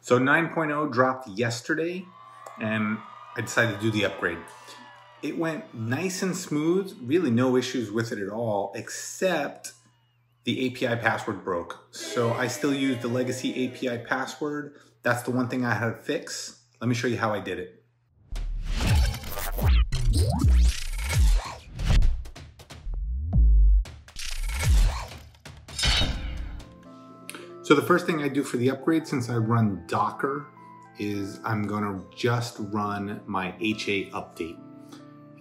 So 9.0 dropped yesterday and I decided to do the upgrade. It went nice and smooth, really no issues with it at all, except the API password broke. So I still use the legacy API password. That's the one thing I had to fix. Let me show you how I did it. So the first thing I do for the upgrade, since I run Docker, is I'm gonna just run my HAUpdate.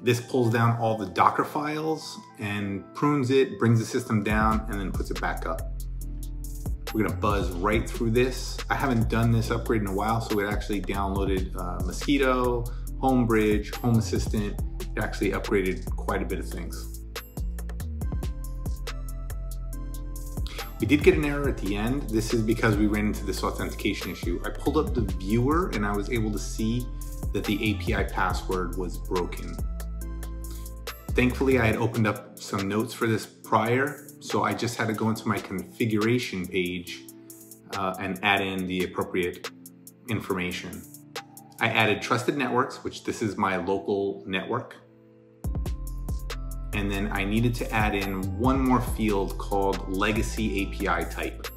This pulls down all the Docker files and prunes it, brings the system down, and then puts it back up. We're gonna buzz right through this. I haven't done this upgrade in a while, so it actually downloaded Mosquito, Homebridge, Home Assistant. It actually upgraded quite a bit of things. We did get an error at the end. This is because we ran into this authentication issue. I pulled up the viewer and I was able to see that the API password was broken. Thankfully, I had opened up some notes for this prior, so I just had to go into my configuration page and add in the appropriate information. I added trusted networks, which this is my local network. And then I needed to add in one more field called legacy API type.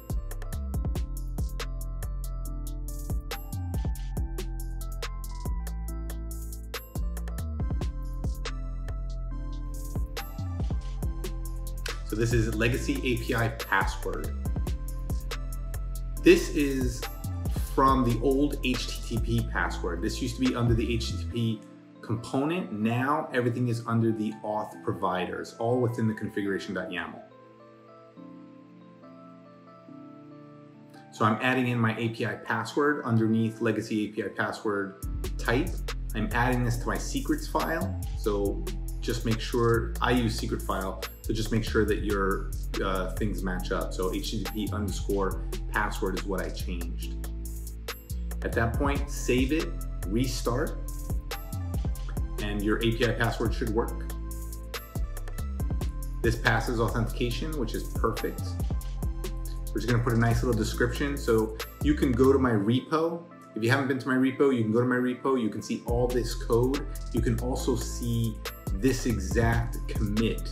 So this is legacy API password. This is from the old HTTP password. This used to be under the HTTP component. Now everything is under the auth providers, all within the configuration.yaml. So I'm adding in my API password underneath legacy API password type. I'm adding this to my secrets file. So just make sure, I use secret file, so just make sure that your things match up. So HTTP_password is what I changed. At that point, save it, restart, and your API password should work. This passes authentication, which is perfect. We're just gonna put a nice little description. So you can go to my repo. If you haven't been to my repo, you can go to my repo. You can see all this code. You can also see this exact commit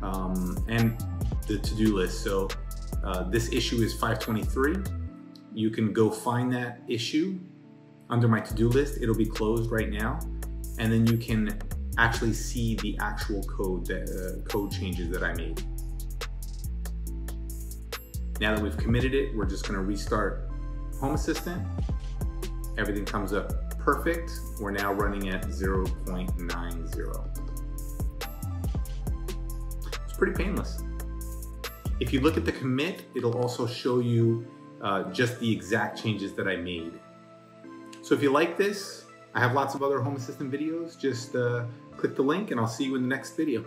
and the to-do list. So this issue is 523. You can go find that issue under my to-do list. It'll be closed right now. And then you can actually see the actual code, code changes that I made. Now that we've committed it, we're just gonna restart Home Assistant. Everything comes up perfect. We're now running at 0.90. It's pretty painless. If you look at the commit, it'll also show you just the exact changes that I made. So if you like this, I have lots of other Home Assistant videos. Just click the link and I'll see you in the next video.